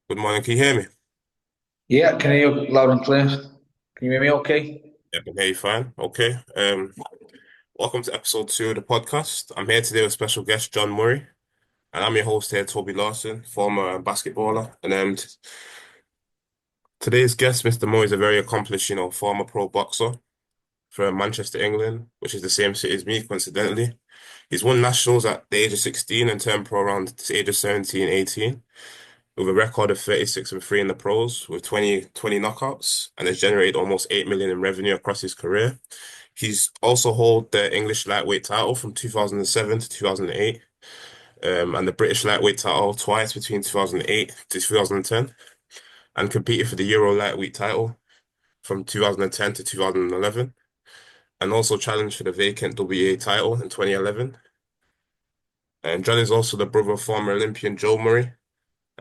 Good morning. Can you hear me? Yeah, can hear you loud and clear. Can you hear me okay? Yeah, I can hear you fine. Okay. Welcome to episode 2 of the podcast. I'm here today with special guest John Murray, and I'm your host here, Toby Lawson, former basketballer. And today's guest, Mr. Murray, is a very accomplished, former pro boxer from Manchester, England, which is the same city as me, coincidentally. He's won nationals at the age of 16 and turned pro around the age of 17, 18, with a record of 36 and 3 in the pros, with 20 knockouts, and has generated almost 8 million in revenue across his career. He's also held the English lightweight title from 2007 to 2008, and the British lightweight title twice between 2008 to 2010, and competed for the Euro lightweight title from 2010 to 2011, and also challenged for the vacant WA title in 2011. And John is also the brother of former Olympian Joe Murray.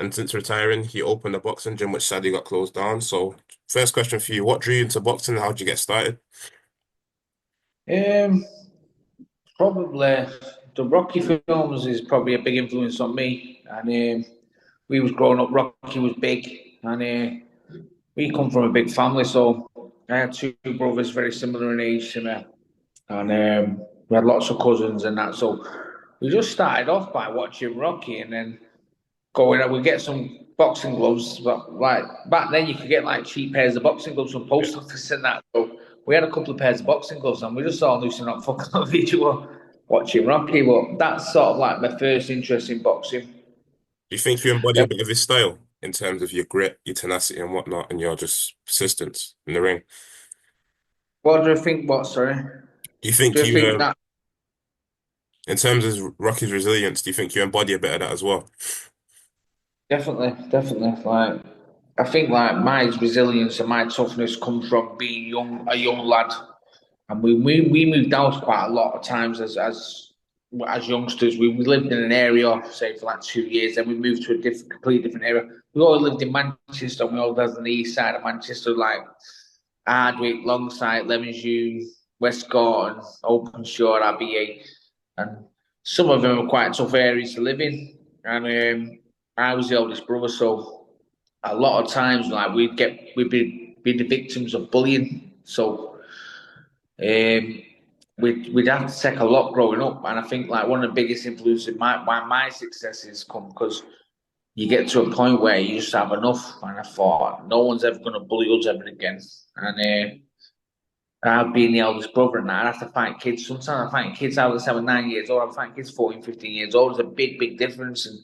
And since retiring, he opened a boxing gym, which sadly got closed down. So, first question for you: what drew you into boxing? How did you get started? Um, Probably the Rocky films is probably a big influence on me. And we was growing up, Rocky was big, and we come from a big family. So I had two brothers very similar in age to me, and we had lots of cousins and that. So we just started off by watching Rocky, and then going out. We get some boxing gloves, but like back then you could get like cheap pairs of boxing gloves from Yeah. post office and that. So we had a couple of pairs of boxing gloves, and we just all loosening up fucking on each other watching Rocky. But that's sort of like my first interest in boxing. Do you think you embody a Then, bit of his style in terms of your grit, your tenacity, and whatnot, and your just persistence in the ring? what do you think? What sorry? Do you think Do you you, think that in terms of Rocky's resilience, do you think you embody a bit of that as well? definitely, definitely like. I think like my resilience and my toughness comes from being a young lad. And we moved out quite a lot of times as youngsters. We lived in an area, say for like 2 years, then we moved to a completely different area. We all lived in Manchester. We all lived on the east side of Manchester, like Ardwick, Longside, Leamington, Westcott, and Openshaw, Abbey, and some of them were quite tough areas to live in. And I was the oldest brother, so a lot of times like we'd be the victims of bullying. So um, we'd have to take a lot growing up, and I think like one of the biggest influences in why my successes come because you get to a point where you just have enough, and I thought no one's ever going to bully us ever again, and I've been the eldest brother, and I have to fight kids. Sometimes I fight kids out of 7, 9 years old. I fight kids 14, 15 years old. There's a big difference, and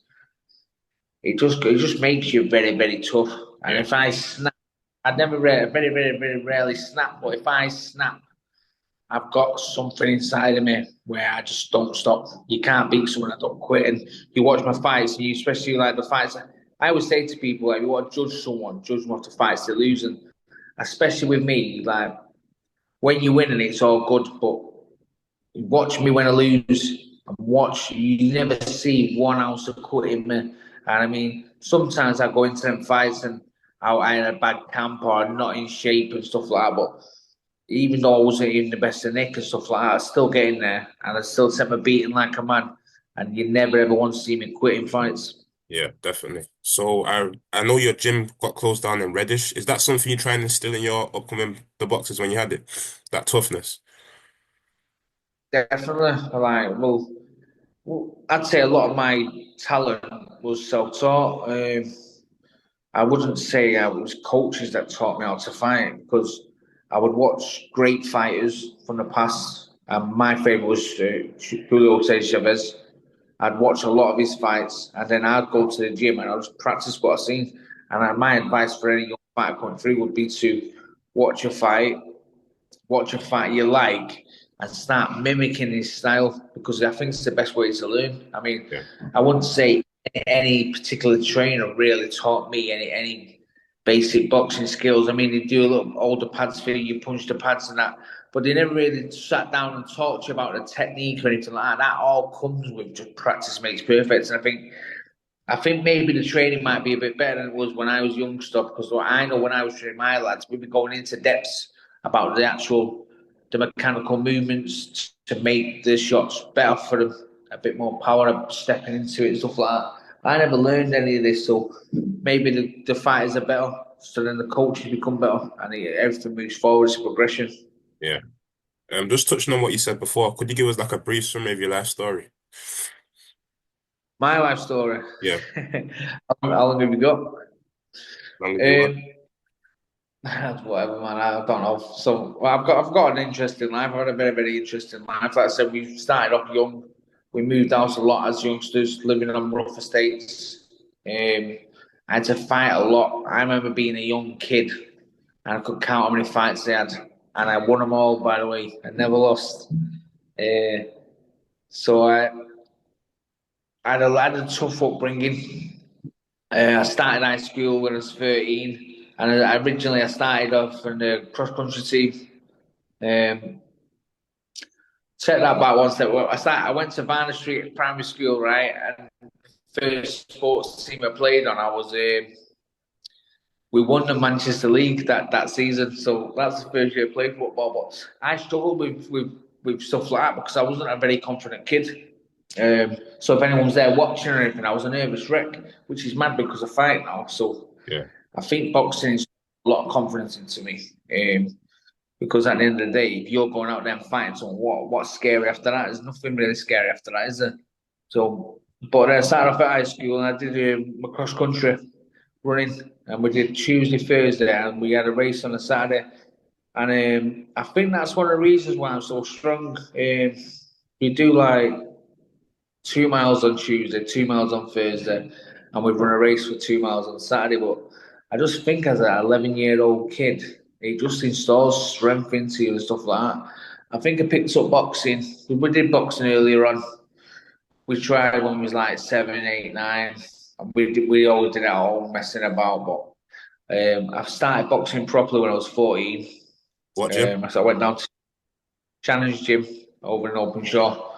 it just makes you very, very tough. And Yeah. if I snap, very rarely snap, but if I snap, I've got something inside of me where I just don't stop. You can't beat someone I don't quit. And you watch my fights, and you especially like the fights. I always say to people, like, you want to judge someone, judge them off the fights they lose. And especially with me, like when you win and it's all good, but watch me when I lose and watch you never see 1 ounce of quit in me. And I mean, sometimes I go into them fights and I had a bad camp or I'm not in shape and stuff like that. But even though I wasn't even the best of Nick and stuff like that, I still get in there and I still set my beating like a man. And you never ever want to see me quitting fights. Yeah, definitely. So I know your gym got closed down in Reddish. Is that something you try and instill in your upcoming the boxers when you had it? That toughness. Definitely, like I'd say a lot of my talent was self-taught. I wouldn't say it was coaches that taught me how to fight because I would watch great fighters from the past. My favorite was Julio Chavez. I'd watch a lot of his fights, and then I'd go to the gym and I'd just practice what I've seen. And my advice for any young fighter coming through would be to watch a fight, watch a fight you like, and start mimicking his style because I think it's the best way to learn. I mean, Yeah. I wouldn't say any particular trainer really taught me any basic boxing skills. I mean, they do a little hold the pads for you, you punch the pads and that, but they never really sat down and talked to you about the technique or anything like that. That all comes with just practice makes perfect. And I think maybe the training might be a bit better than it was when I was young stuff because what I know when I was training my lads, we'd be going into depths about the mechanical movements to make the shots better for them, a bit more power stepping into it and stuff like that. I never learned any of this, so maybe the fighters are better, so then the coaches become better, and everything moves forward. It's a progression. Yeah. Just touching on what you said before, could you give us like a brief summary of your life story? My life story. Yeah. How long have you got? How long have you got? Um, whatever, man. I don't know. So well, I've got an interesting life. I've had a very interesting life. Like I said, we started off young. We moved out a lot as youngsters, living on rough estates. I had to fight a lot. I remember being a young kid, and I could count how many fights they had, and I won them all. By the way, I never lost. Uh, so I had a tough upbringing. I started high school when I was 13, and originally I started off in the cross country team. Um, Check that back one step. I went to Varner Street Primary School, right? And first sports team I played on, I was we won the Manchester League that season. So that's the first year I played football. But I struggled with stuff like that because I wasn't a very confident kid. So if anyone was there watching or anything, I was a nervous wreck, which is mad because I fight now. So Yeah. I think boxing is a lot of confidence into me. Because at the end of the day, if you're going out there and fighting someone, what's scary after that? There's nothing really scary after that, is there? So, but I started off at high school and I did my cross country running, and we did Tuesday, Thursday, and we had a race on a Saturday. And I think that's one of the reasons why I'm so strong. We do like 2 miles on Tuesday, 2 miles on Thursday, and we run a race for 2 miles on Saturday. But I just think as an 11-year-old kid, it just installs strength into you and stuff like that. I think I picked up boxing. We did boxing earlier on. We tried when we was like 7, 8, 9. And we always did it at home, messing about. But I started boxing properly when I was 14. What, Jim? So I went down to Shannon's gym over in Openshaw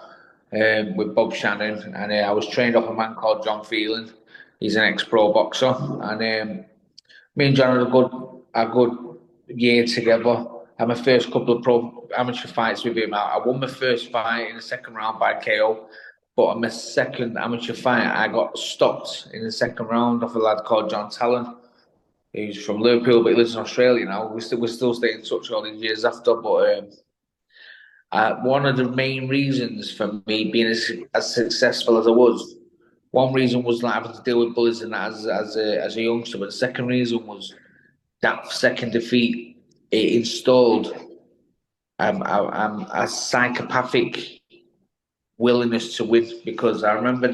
with Bob Shannon, and I was trained off a man called John Phelan. He's an ex-pro boxer, and me and John had a good year together. I had my first couple of pro amateur fights with him. I won my first fight in the second round by KO, but on my second amateur fight, I got stopped in the second round off a lad called John Talon. He's from Liverpool, but he lives in Australia now. We still stay in touch all these years after, but. One of the main reasons for me being as successful as I was, one reason was not having to deal with bullies and that as a youngster, but the second reason was that second defeat. It installed a psychopathic willingness to win because I remember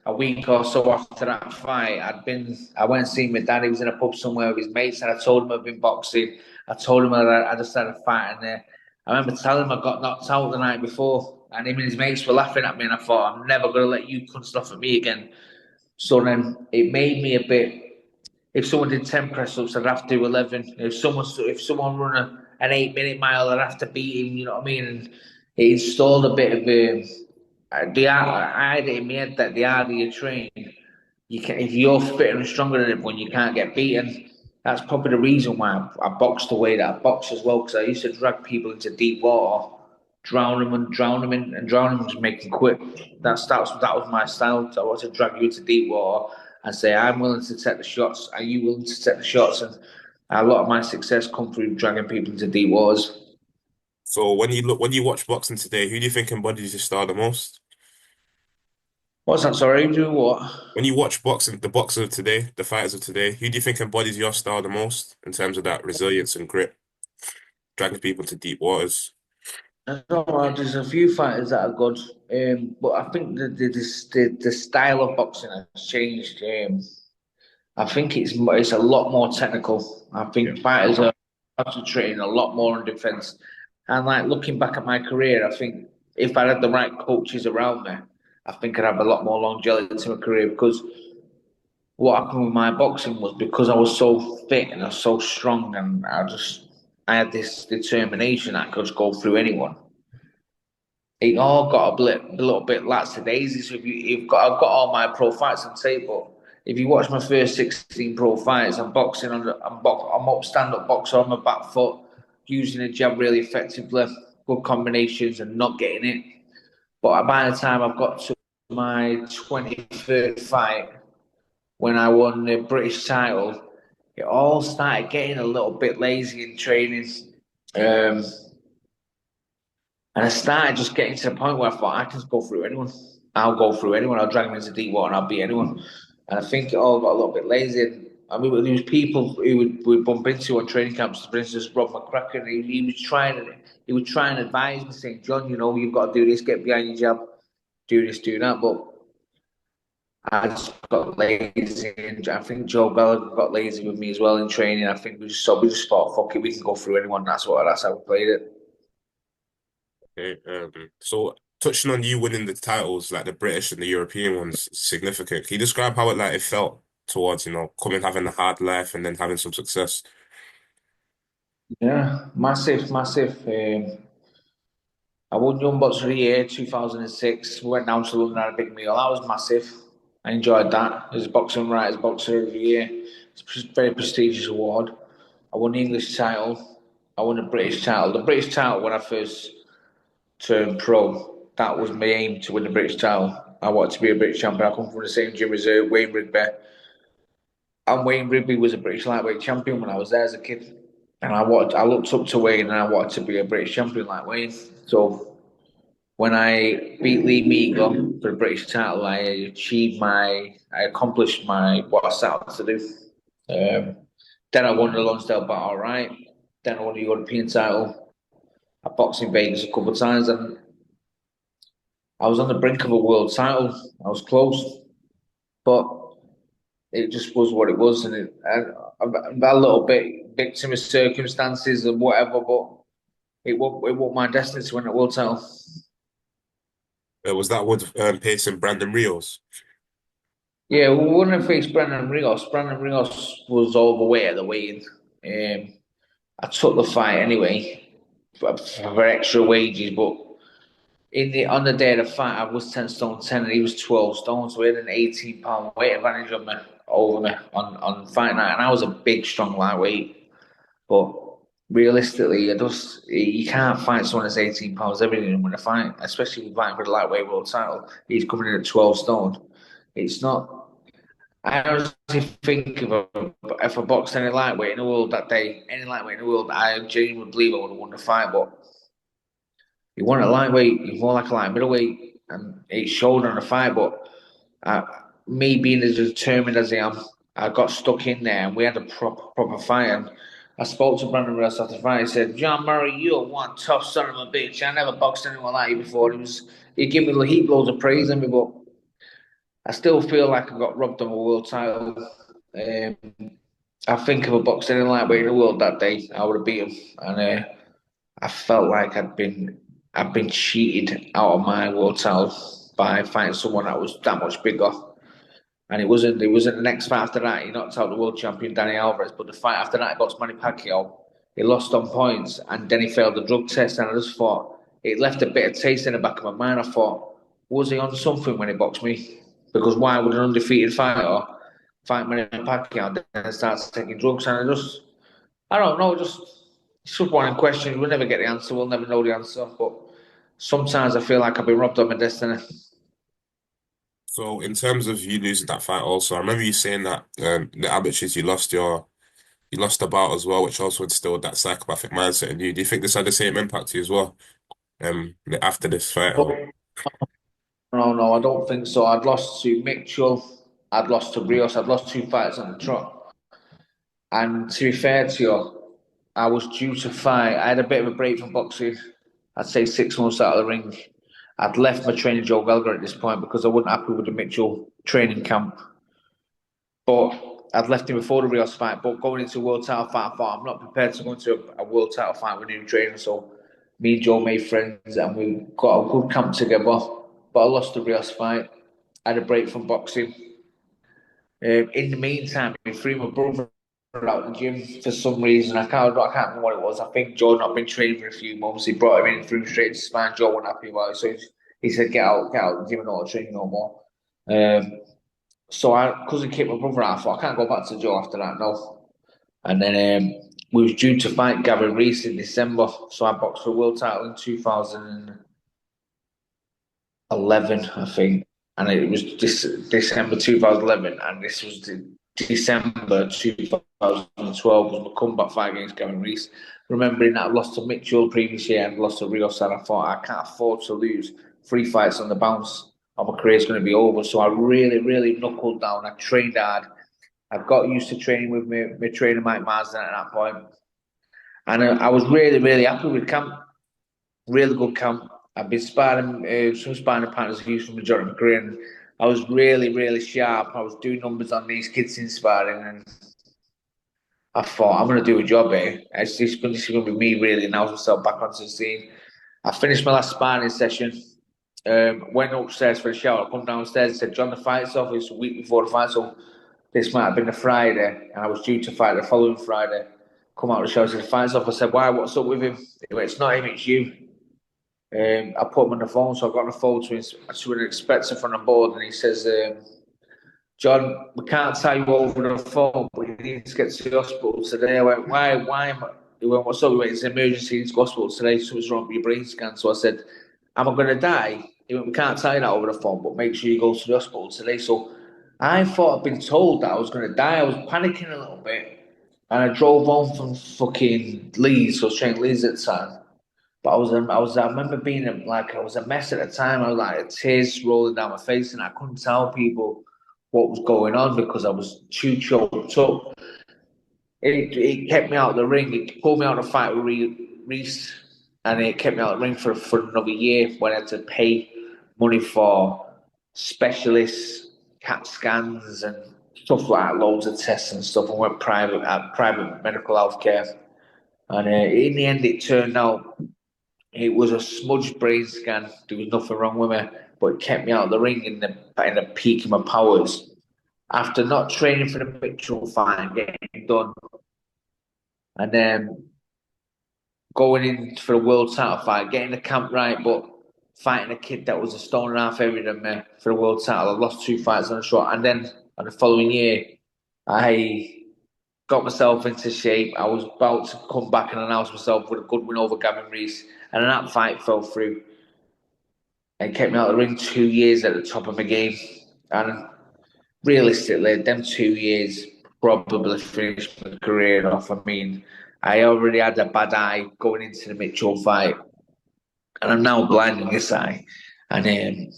a week or so after that fight, I went and seen my dad. He was in a pub somewhere with his mates, and I told him I'd been boxing. I told him I just had a fight, and I remember telling him I got knocked out the night before, and him and his mates were laughing at me, and I thought I'm never going to let you cunts off at me again. So then it made me a bit. If someone did 10 press ups, I'd have to do 11. If someone run an 8 minute mile, I'd have to beat him. You know what I mean? And it installed a bit of I had it in my head that the harder you train, you can if you're fitter and stronger than everyone, you can't get beaten. That's probably the reason why I boxed the way that I boxed as well, because I used to drag people into deep water, drown them and drown them in, and drown them and just make them quit. That was my style. So I want to drag you into deep water and say, I'm willing to take the shots. Are you willing to take the shots? And a lot of my success come through dragging people into deep waters. So when you watch boxing today, who do you think embodies your style the most? What's that? Sorry, do what? When you watch boxing, the boxers of today, the fighters of today, who do you think embodies your style the most in terms of that resilience and grit, dragging people to deep waters? I don't know, there's a few fighters that are good, but I think the style of boxing has changed. I think it's a lot more technical. I Yeah. think fighters are concentrating a lot more on defense. And like looking back at my career, I think if I had the right coaches around me, I think I'd have a lot more longevity to my career because what happened with my boxing was because I was so fit and I was so strong and I had this determination I could just go through anyone. It all got a little bit lax to daisy. So I've got all my pro fights on tape, but if you watch my first 16 pro fights, I'm boxing I'm up stand up boxer on my back foot, using a jab really effectively, good combinations and not getting it. But by the time I've got to my 23rd fight when I won the British title. It all started getting a little bit lazy in training. Um, and I started just getting to the point where I thought I can go through anyone. I'll go through anyone. I'll drag him into deep water and I'll beat anyone. And I think it all got a little bit lazy. I mean, there was people who would bump into on training camps. For instance, Rob McCracken. He would try and advise me, saying, "John, you know, you've got to do this. Get behind your jab. Do this, do that." But I just got lazy. And I think Joe Gallagher got lazy with me as well in training. I think we just thought, "Fuck it, we can go through anyone." That's how we played it. Okay. So touching on you winning the titles, like the British and the European ones, significant. Can you describe how it felt towards, coming having a hard life and then having some success? Yeah, massive, massive. I won Young Bucks of the Year 2006. We went down to London, had a big meal. That was massive. I enjoyed that. As boxing writers, boxer of the year. It's a very prestigious award. I won the English title. I won the British title. The British title when I first turned pro, that was my aim to win the British title. I wanted to be a British champion. I come from the same gym as Wayne Rigby. And Wayne Rigby was a British lightweight champion when I was there as a kid. And I looked up to Wayne and I wanted to be a British champion like Wayne. So when I beat Lee Meagle for the British title, I accomplished what I set out to do. Um, then I won the Lonsdale battle, all right. Then I won the European title. I boxed in Vegas a couple of times, and I was on the brink of a world title. I was close, but it just was what it was, I'm a little bit victim of circumstances and whatever. But it wasn't my destiny to win a world title. Was that with Pace and Brandon Rios? Yeah, we wouldn't have faced Brandon Rios. Brandon Rios was overweight at the weigh-in. I took the fight anyway for extra wages, but on the day of the fight, I was 10 stone 10 and he was 12 stone, so he had an 18-pound weight advantage on me over me on fight night, and I was a big, strong lightweight. But realistically, you can't fight someone that's 18 pounds every day win a fight, especially fighting for the lightweight world title. He's coming in at 12 stone. It's not. I honestly think if I boxed any lightweight in the world that day, any lightweight in the world, I genuinely believe I would have won the fight. But you want a lightweight, you're more like a light middleweight, and it showed on the fight. But uh, me being as determined as I am, I got stuck in there, and we had a proper fight. And I spoke to Brandon Ross after the fight. He said, "John Murray, you're one tough son of a bitch. I never boxed anyone like you before." He gave me heap loads of praise on me, but I still feel like I got robbed of a world title. Um, I think if I boxed any lightweight in the world that day, I would have beat him, and I felt like I'd been cheated out of my world title by fighting someone that was that much bigger. And it wasn't the next fight after that. He knocked out the world champion Danny Alvarez, but the fight after that, he boxed Manny Pacquiao. He lost on points, and then he failed the drug test. And I just thought it left a bit of taste in the back of my mind. I thought, was he on something when he boxed me? Because why would an undefeated fighter fight Manny Pacquiao and then start taking drugs? And I don't know, it's just one question. We'll never get the answer. We'll never know the answer. But sometimes I feel like I've been robbed of my destiny. So in terms of you losing that fight also, I remember you saying that the amateurs you lost the bout as well, which also instilled that psychopathic mindset in you. Do you think this had the same impact to you as well? After this fight or No, no, I don't think so. I'd lost to Mitchell. I'd lost to Rios. I'd lost two fights on the trot. And to be fair to you, I was due to fight. I had a bit of a break from boxing. I'd say 6 months out of the ring. I'd left my trainer Joe Gallagher at this point because I wasn't happy with the Mitchell training camp. But I'd left him before the Rios fight. But going into a world title fight, I thought I'm not prepared to go into a world title fight with a new trainer. So me and Joe made friends and we got a good camp together. But I lost the Rios fight. I had a break from boxing. In the meantime, he threw my brother out the gym for some reason. I can't remember what it was. I think Joe not been training for a few months. He brought him in, threw him straight into spine. Joe wasn't happy about it, so he said, get out the gym and not train no more." Because he kicked my brother out, I thought I can't go back to Joe after that, no. And then we was due to fight Gavin Reese in December, so I boxed for a world title in 2011, I think. and it was December 2011, and this was December 2012 was my comeback fight against Gavin Rees. Remembering that I lost to Mitchell the previous year and lost to Rios, and I thought I can't afford to lose 3 fights on the bounce, or my career's going to be over. So I really, really knuckled down. I trained hard. I got used to training with my trainer Mike Marsden at that point, and I was really, really happy with camp. Really good camp. I've been sparring some sparring partners I've used for the majority of my career, and I was really, really sharp. I was doing numbers on these kids in sparring, and I thought I'm going to do a job here. This is going to be me really now myself back onto the scene. I finished my last sparring session. Went upstairs for a shower. I come downstairs and said, "John, the fight's off." It's a week before the fight, so this might have been a Friday, and I was due to fight the following Friday. Come out of the shower, said, "The fight's off." I said, "Why? What's up with him?" He went, "It's not him, it's you." I put him on the phone, so I got on the phone to an inspector from the board, and he says, "John, we can't tie you over the phone, but you need to get to the hospital today." I went, "Why? Why am I?" He went, "What's up?" He went, "It's an emergency, you need to go to hospital today, something's wrong with your brain scan." So I said, "Am I going to die?" He went, "We can't tie you that over the phone, but make sure you go to the hospital today." So I thought I'd been told that I was going to die. I was panicking a little bit. And I drove home from fucking Leeds, so I was training Leeds at the time. But I remember being like, I was a mess at the time. I was like, tears rolling down my face, and I couldn't tell people what was going on because I was too choked up. It kept me out of the ring. It pulled me out of the fight with Reese, and it kept me out of the ring for another year when I had to pay money for specialists, CAT scans, and stuff like that, loads of tests and stuff. I went private medical healthcare, and in the end, it turned out it was a smudged brain scan. There was nothing wrong with me, but it kept me out of the ring in the peak of my powers. After not training for the Mitchell fight and getting done, and then going in for a world title fight, getting the camp right, but fighting a kid that was a stone and a half heavier than me for a world title. I lost 2 fights on a shot, and then on the following year, I got myself into shape. I was about to come back and announce myself with a good win over Gavin Rees, and then that fight fell through. It kept me out of the ring 2 years at the top of my game. And realistically, them 2 years probably finished my career off. I mean, I already had a bad eye going into the Mitchell fight, and I'm now blind in this eye. And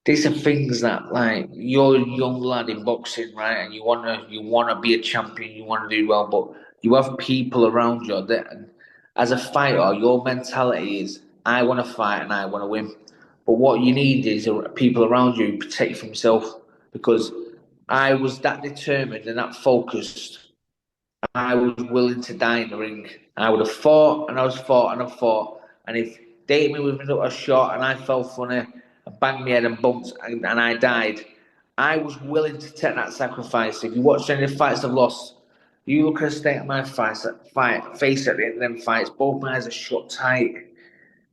these are things that, like, you're a young lad in boxing, right? And you wanna be a champion, you wanna do well, but you have people around you that, as a fighter, your mentality is, I want to fight and I want to win. But what you need is people around you who protect you from yourself. Because I was that determined and that focused. I was willing to die in the ring. I would have fought and I was fought and I fought. And if they hit me with a shot and I fell funny and banged my head and bumped and I died, I was willing to take that sacrifice. If you watch any of the fights I've lost, you look at the state of my face at the end of them fights, both my eyes are shut tight,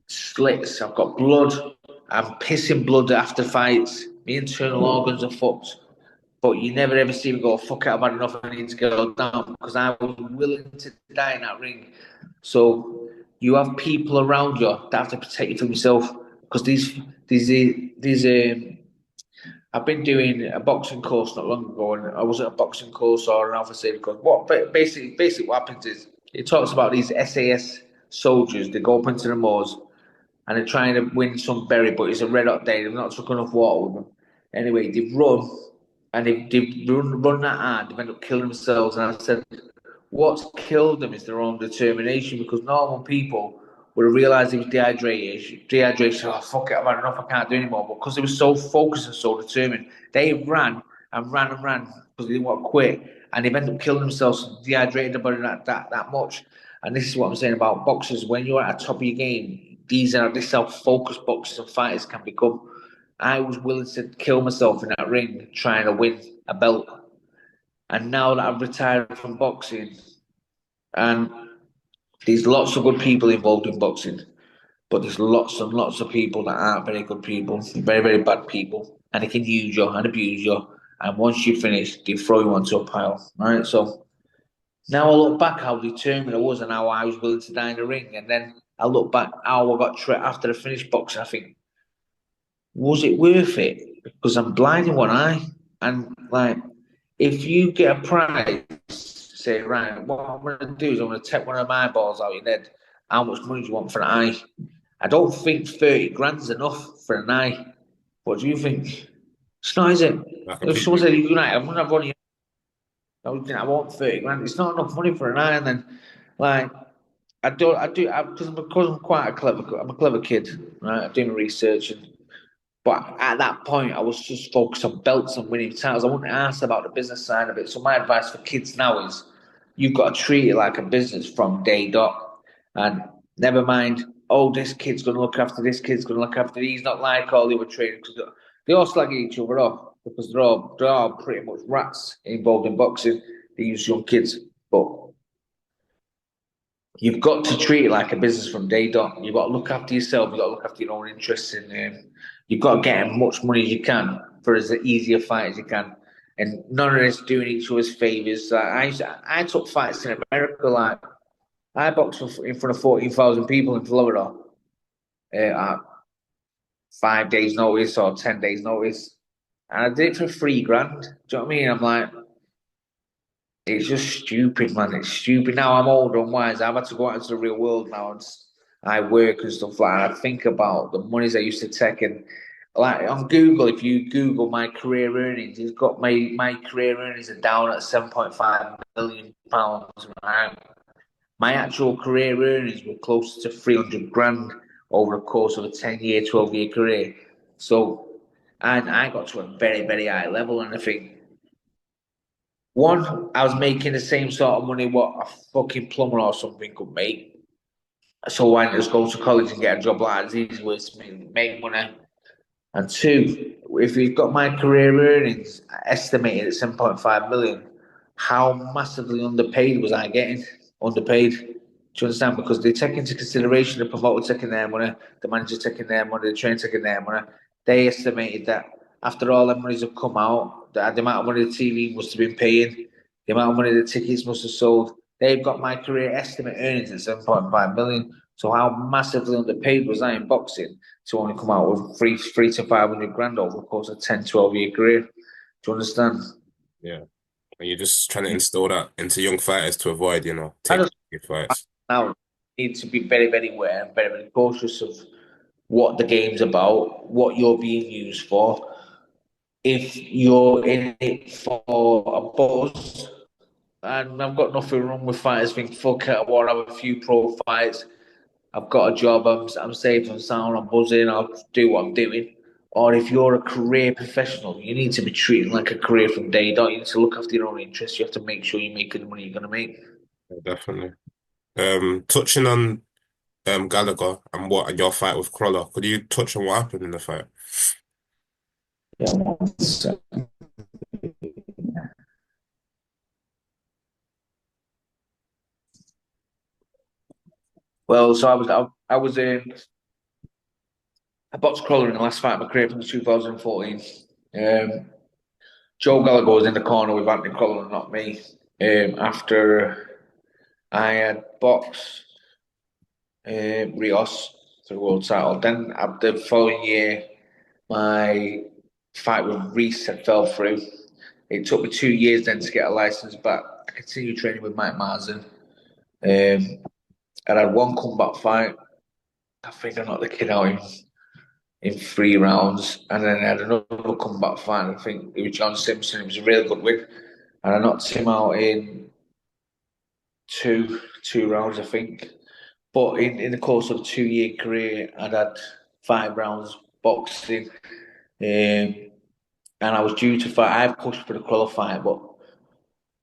slits, I've got blood, I'm pissing blood after fights, my internal organs are fucked. But you never ever see me go, fuck it, I've had enough, I need to go down because I was willing to die in that ring. So you have people around you that have to protect you from yourself because these I've been doing a boxing course not long ago, and I was at a boxing course or an alpha safety course. What basically what happens is it talks about these SAS soldiers. They go up into the moors and they're trying to win some berry, but it's a red hot day. They've not took enough water with them. Anyway, they've run and they've run that hard. They've ended up killing themselves. And I said, what's killed them is their own determination because normal people would have realised it was dehydration. Oh, fuck it, I've had enough, I can't do anymore. But because they were so focused and so determined, they ran and ran and ran because they didn't want to quit. And they've ended up killing themselves, dehydrated their body that much. And this is what I'm saying about boxers. When you're at the top of your game, this self-focused boxers and fighters can become. I was willing to kill myself in that ring trying to win a belt. And now that I've retired from boxing, and there's lots of good people involved in boxing, but there's lots and lots of people that aren't very good people, very, very bad people, and they can use you and abuse you. And once you finish, they throw you onto a pile. Right? So now I look back how determined I was and how I was willing to die in the ring. And then I look back how I got after I finished boxing. I think, was it worth it? because I'm blind in one eye. And like, if you get a prize, say, right, what I'm going to do is I'm going to take one of my balls out your head. How much money do you want for an eye? I don't think 30 grand's enough for an eye. What do you think? It's not, is it? I If completely someone said, agree. you know, I'm going to have only, I want 30 grand, it's not enough money for an eye. And then, like, because I'm quite I'm a clever kid, right? I'm doing my research, but at that point, I was just focused on belts and winning titles. I wasn't asked about the business side of it. So my advice for kids now is, you've got to treat it like a business from day dot, and never mind. Oh, this kid's going to look after this kid's going to look after. He's not like all the other trainers because they all slag each other off because they're all pretty much rats involved in boxing. These young kids, but you've got to treat it like a business from day dot. You've got to look after yourself. You've got to look after your own interests, and you've got to get as much money as you can for as easy a fight as you can. And none of this doing each other's favors. I took fights in America. Like I boxed in front of 14,000 people in Florida at 5 days' notice or 10 days' notice, and I did it for 3 grand. Do you know what I mean? I'm like, it's just stupid, man. It's stupid. Now I'm older and wise. I've had to go out into the real world now, and I work and stuff like that. I think about the monies I used to take, and like on Google, if you Google my career earnings, it's got my career earnings are down at £7.5 million. Right? My actual career earnings were closer to 300 grand over the course of a 10-year, 12-year career. So, and I got to a very, very high level, and I think one, I was making the same sort of money what a fucking plumber or something could make. So why not just go to college and get a job like that? It's easy ways to make money. And two, if you've got my career earnings estimated at 7.5 million, how massively underpaid was I getting? Underpaid. Do you understand? Because they take into consideration the promoter taking their money, the manager taking their money, the trainer taking their money. They estimated that after all the monies have come out, that the amount of money the TV must have been paying, the amount of money the tickets must have sold. They've got my career estimate earnings at 7.5 million. So how massively underpaid was I in boxing to only come out with three to 500 grand over the course of 10, 12-year career? Do you understand? Yeah. And you're just trying to instill that into young fighters to avoid, I taking just big fights. now need to be very, very aware and very, very cautious of what the game's about, what you're being used for. If you're in it for a buzz, and I've got nothing wrong with fighters think, fuck it, I want to have a few pro fights. I've got a job, I'm safe and sound, I'm buzzing, I'll do what I'm doing. Or if you're a career professional, you need to be treated like a career from day dot. You need to look after your own interests. You have to make sure you're making the money you're going to make. Yeah, definitely. Touching on Gallagher and what your fight with Crawler, could you touch on what happened in the fight? Yeah. Well, so I boxed Crawler in the last fight of my career from 2014. Um, Joe Gallagher was in the corner with Anthony Crawler, not me. After I had boxed Rios for the world title, then the following year, my fight with Reese had fell through. It took me 2 years then to get a license back. I continued training with Mike Marsden. I had one comeback fight. I think I knocked the kid out in 3 rounds, and then I had another comeback fight. I think it was John Simpson. It was a really good win, and I knocked him out in two rounds, I think. But in the course of a 2 year career, I'd had 5 rounds boxing, and I was due to fight. I pushed for the qualifier, but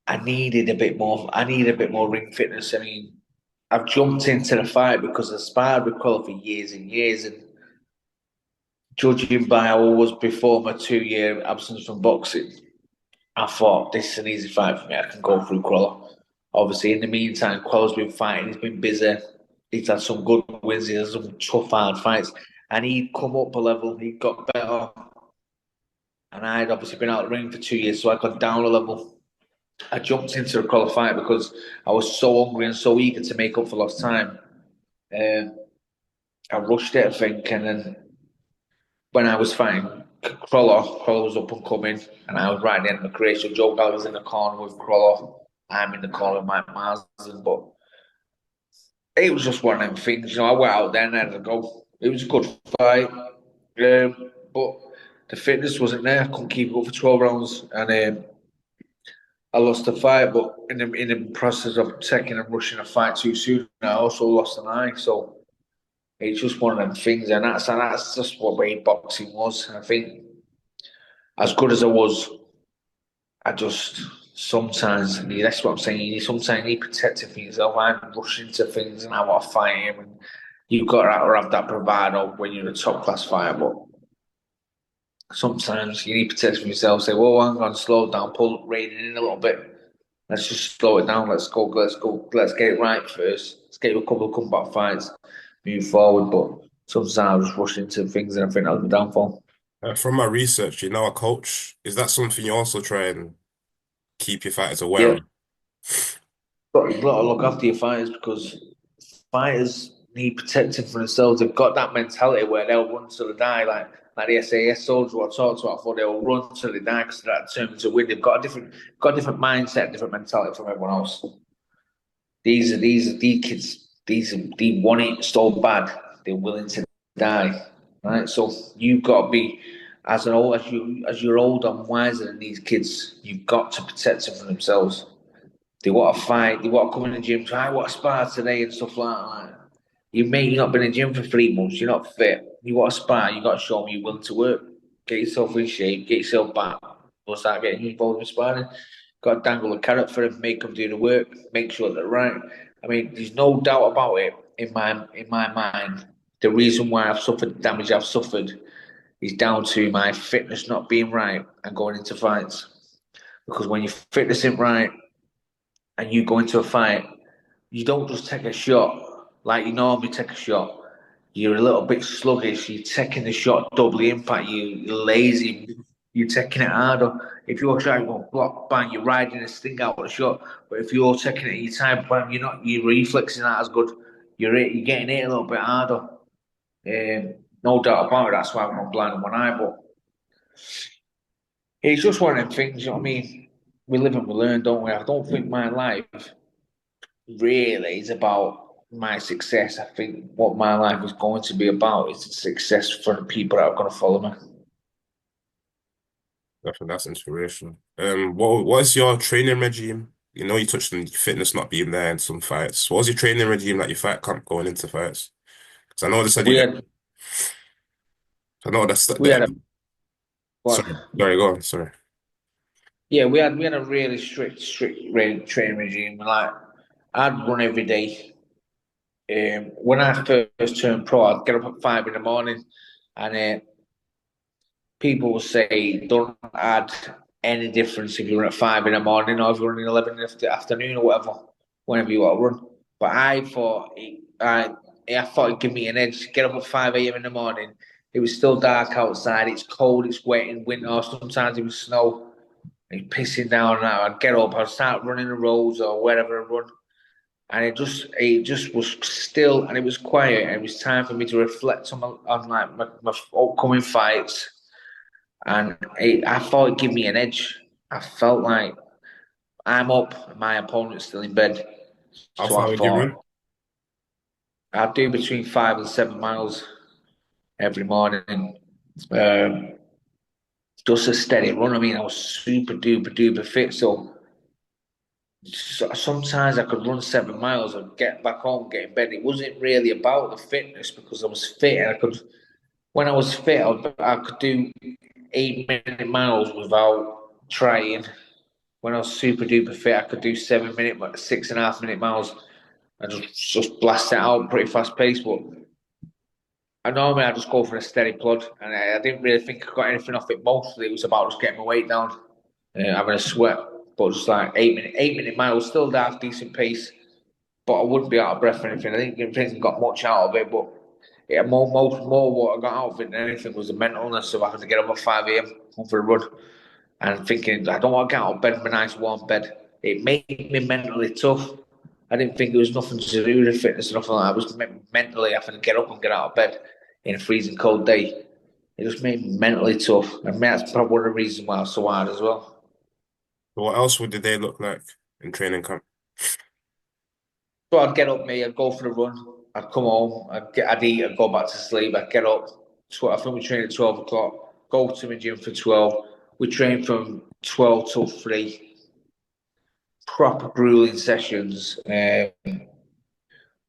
I needed a bit more. I needed a bit more ring fitness. I mean, I've jumped into the fight because I sparred with Quilla for years and years, and judging by how I was before my 2 year absence from boxing, I thought this is an easy fight for me. I can go through Quilla. Obviously, in the meantime, Quilla's been fighting. He's been busy. He's had some good wins. He's had some tough, hard fights, and he'd come up a level. He got better, and I'd obviously been out of the ring for 2 years, so I got down a level. I jumped into the Quilla fight because I was so hungry and so eager to make up for lost time. Uh, I rushed it, I think, and then when I was fighting Crawler was up and coming, and I was right at the end of my career. So Joe Gallagher's in the corner with Crawler. I'm in the corner with Mike Marsden, but it was just one of them things. I went out there and I had to go. It was a good fight, but the fitness wasn't there. I couldn't keep it up for 12 rounds, and I lost the fight. But in the process of taking and rushing a fight too soon, I also lost an eye. So it's just one of them things, and that's just what way boxing was. I think as good as I was, I just sometimes that's what I'm saying. Sometimes you need protecting for yourself. I'm rushing to things and I want to fight him, and you've got to have that bravado when you're a top class fighter. But sometimes you need protection for yourself. Say, well, I'm going to slow down, pull rating in a little bit. Let's just slow it down. Let's go. Let's get it right first. Let's get you a couple of comeback fights, move forward. But sometimes I was rushing to things, and I think that was my downfall. From my research, you're now a coach. Is that something you also try and keep your fighters aware Yeah, of? you've got to look after your fighters because fighters need protecting for themselves. They've got that mentality where they'll run till they die, like the SAS soldiers who I talked about before. They'll run till they die because they're determined to win. They've got a different mindset, different mentality from everyone else. These kids. They want it so bad. They're willing to die. Right. So you've got to be as you're older and wiser than these kids. You've got to protect them from themselves. They want to fight. They want to come in the gym. I want to spar today and stuff like that. You've not been in the gym for 3 months. You're not fit. You want to spar. You got to show me you're willing to work. Get yourself in shape. Get yourself back. We'll start getting involved in sparring. Got to dangle a carrot for them. Make them do the work. Make sure they're right. I mean, there's no doubt about it in my mind. The reason why I've suffered the damage I've suffered is down to my fitness not being right and going into fights. Because when your fitness isn't right and you go into a fight, you don't just take a shot like you normally take a shot. You're a little bit sluggish. You're taking the shot doubly impact. You're lazy. You're taking it harder. If you're trying to block, bang, you're riding a sting out of the shot. But if you're taking it in your time, bang, you're not. Your reflexes aren't as good. You're getting it a little bit harder. No doubt about it. That's why I'm blind in one eye. But it's just one of them things. You know what I mean? We live and we learn, don't we? I don't think my life really is about my success. I think what my life is going to be about is the success for the people that are going to follow me. I think that's inspirational. What is your training regime? You know, you touched on fitness not being there in some fights. What was your training regime like your fight camp going into fights? Because I know they said We you. had I know that's we had a what? sorry. Sorry, go on. Sorry. Yeah, we had a really strict training regime. Like I'd run every day. When I first turned pro, I'd get up at 5 in the morning, and people will say don't add any difference if you run at 5 in the morning or if you're running 11 in the afternoon or whatever, whenever you want to run. But I thought it'd give me an edge. Get up at 5 a.m. in the morning. It was still dark outside. It's cold. It's wet in winter. Or sometimes it was snow. It's pissing down. Now I'd get up. I'd start running the roads or wherever I run, and it just was still and it was quiet. And it was time for me to reflect on like my upcoming fights, and I thought it'd give me an edge. I felt like I'm up, and my opponent's still in bed. How So far I would you run? thought I'd do between 5 and 7 miles every morning. Um, just a steady run. I mean, I was super duper duper fit. So sometimes I could run 7 miles and get back home, get in bed. It wasn't really about the fitness because I was fit and I could. When I was fit, I could do 8 minute miles without trying. When I was super duper fit, I could do 7 minute, 6.5 minute miles. I just blast it out pretty fast pace. But I just go for a steady plod, and I didn't really think I got anything off it. Mostly, it was about just getting my weight down, having a sweat. But just like 8 minute miles, still half decent pace. But I wouldn't be out of breath or anything. I didn't got much out of it, but yeah, more what I got out of it than anything was the mentalness of having to get up at 5 a.m. going for a run and thinking I don't want to get out of bed in my nice warm bed. It made me mentally tough. I didn't think it was nothing to do with fitness or nothing like that. I was mentally having to get up and get out of bed in a freezing cold day. It just made me mentally tough, and that's probably one of the reasons why I was so hard as well. So what else would the day look like in training camp? So I'd get up, me, I'd go for the run, I'd come home, I'd eat, I'd go back to sleep, I'd get up. I think we train at 12 o'clock. Go to the gym for 12. We train from 12 till 3. Proper grueling sessions.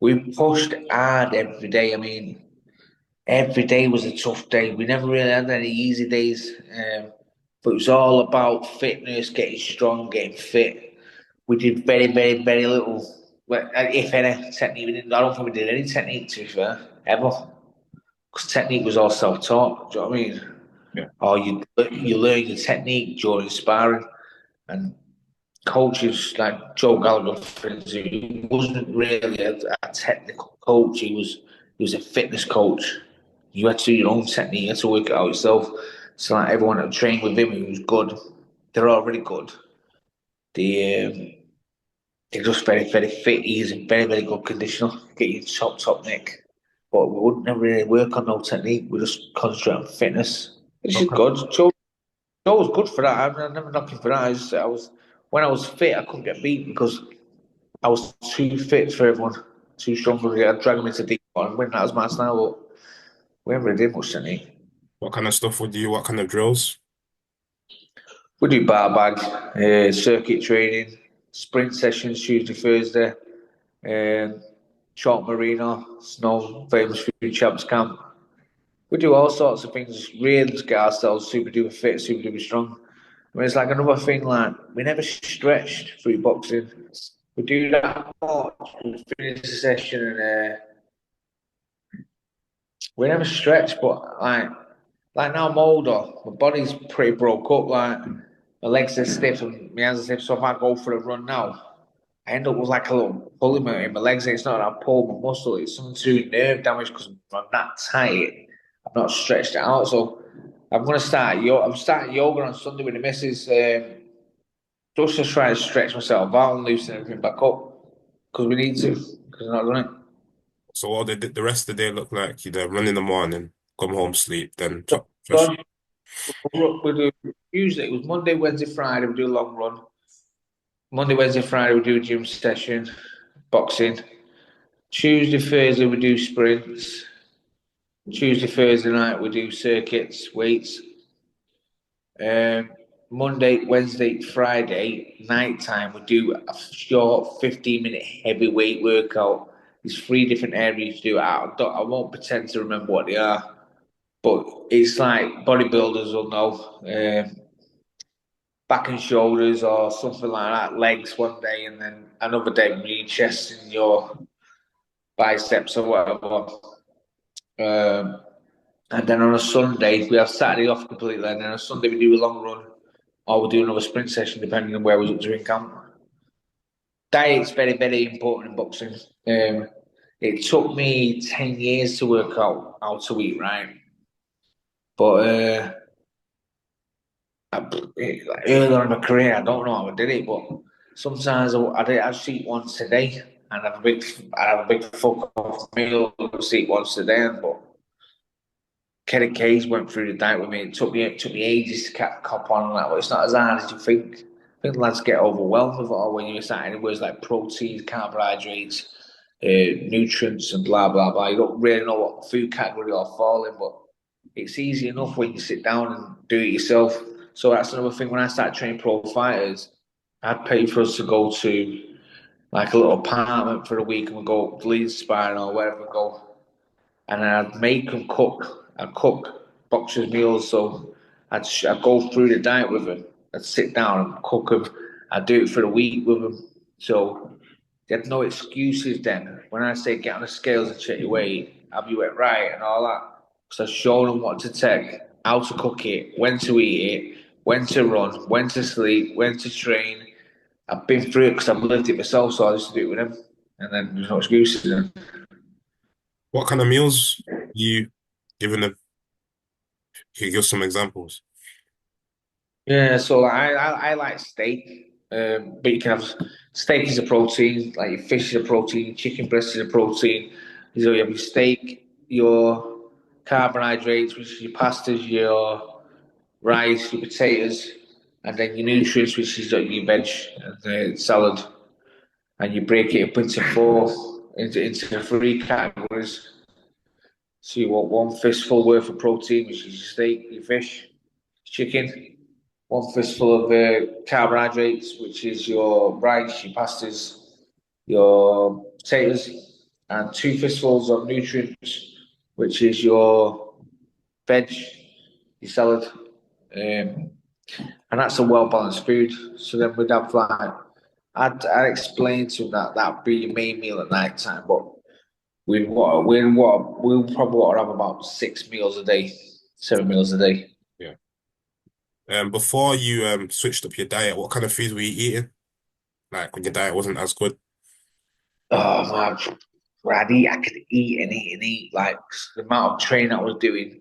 We pushed hard every day. I mean, every day was a tough day. We never really had any easy days. But it was all about fitness, getting strong, getting fit. We did very, very, very little, well, if any, technique. I don't think we did any technique, to be fair, ever. Because technique was all self-taught. Do you know what I mean? Yeah. Or you learn your technique during sparring, and coaches like Joe Gallagher, for instance, he wasn't really a technical coach. He was a fitness coach. You had to do your own technique. You had to work it out yourself. So like everyone that trained with him, he was good. They're already good. They they're just very very fit. He's in very very good condition. Get you top nick. But we wouldn't never really work on no technique. We just concentrate on fitness, which is Okay. good. Joe was good for that. I'm never knocking for that. I was when I was fit, I couldn't get beat because I was too fit for everyone, too strong for it. I'd drag them into deep and win. That was my style. But we never really did much technique. What kind of stuff would you, what kind of drills? We do bar bag, circuit training, sprint sessions Tuesday, Thursday, um, short marina, snow, famous food champs camp. We do all sorts of things really to get ourselves super duper fit, super duper strong. I mean, it's like another thing, like, we never stretched through boxing. We do that much, we finish the session and we never stretched, but like now I'm older, my body's pretty broke up, like, my legs are stiff and my hands are stiff, so if I go for a run now, I end up with like a little pull in my legs. It's not that I pull my muscle, it's something to do nerve damage because I'm not tight. I've not stretched it out. So I'm gonna start I'm starting yoga on Sunday with the missus, just to try to stretch myself out and loosen everything back up. Because we need to, because we're not running. So what did the rest of the day look like? You'd run in the morning, come home, sleep, then So, fresh. we do usually it was Monday, Wednesday, Friday, we do a long run. Monday, Wednesday, Friday, we do a gym session, boxing. Tuesday, Thursday, we do sprints. Tuesday, Thursday night, we do circuits, weights. Um, Monday, Wednesday, Friday, night time, we do a short 15-minute heavyweight workout. There's 3 different areas to do it. I won't pretend to remember what they are, but it's like bodybuilders will know. Back and shoulders or something like that, legs one day, and then another day, your chest and your biceps or whatever. Um, And then on a Sunday, we have Saturday off completely. And then on a Sunday, we do a long run or we do another sprint session, depending on where we're up to in camp. Diet's very, very important in boxing. It took me 10 years to work out how to eat right. But earlier in my career, I don't know how I did it, but sometimes I just eat once a day and I have a big fuck off meal, just eat once a day. But Kenny Case went through the diet with me. It took me ages to cop on that, but it's not as hard as you think. I think lads get overwhelmed with it all when you start any words like protein, carbohydrates, nutrients, and blah blah blah. You don't really know what food category you're falling, but it's easy enough when you sit down and do it yourself. So that's another thing. When I started training pro fighters, I'd pay for us to go to like a little apartment for a week and we go lead sparring or wherever we go, and I'd make them cook. I'd cook boxers' meals, so I'd go through the diet with them. I'd sit down and cook them. I'd do it for a week with them. So they had no excuses then. When I say get on the scales and check your weight, have you it right and all that. Because I showed them what to take, how to cook it, when to eat it, when to run, when to sleep, when to train. I've been through it because I've lived it myself, so I used to do it with them. And then there's no excuses then. What kind of meals you giving them? Can you give some examples? Yeah, so like, I like steak, but you can have steak is a protein, like your fish is a protein, chicken breast is a protein. So you have your steak, your carbohydrates, which is your pastas, your rice, your potatoes, and then your nutrients, which is like your veg and the salad. And you break it up into into three categories. So you want one fistful worth of protein, which is your steak, your fish, chicken. One fistful of carbohydrates, which is your rice, your pastas, your potatoes, and two fistfuls of nutrients, which is your veg, your salad, and that's a well balanced food. So then we'd have like I'd explain to them that that'd be your main meal at night time, but we'll probably want to have about 6 meals a day, 7 meals a day. Yeah. Before you switched up your diet, what kind of foods were you eating? Like when your diet wasn't as good? Oh man, I could eat and eat and eat. Like the amount of training I was doing.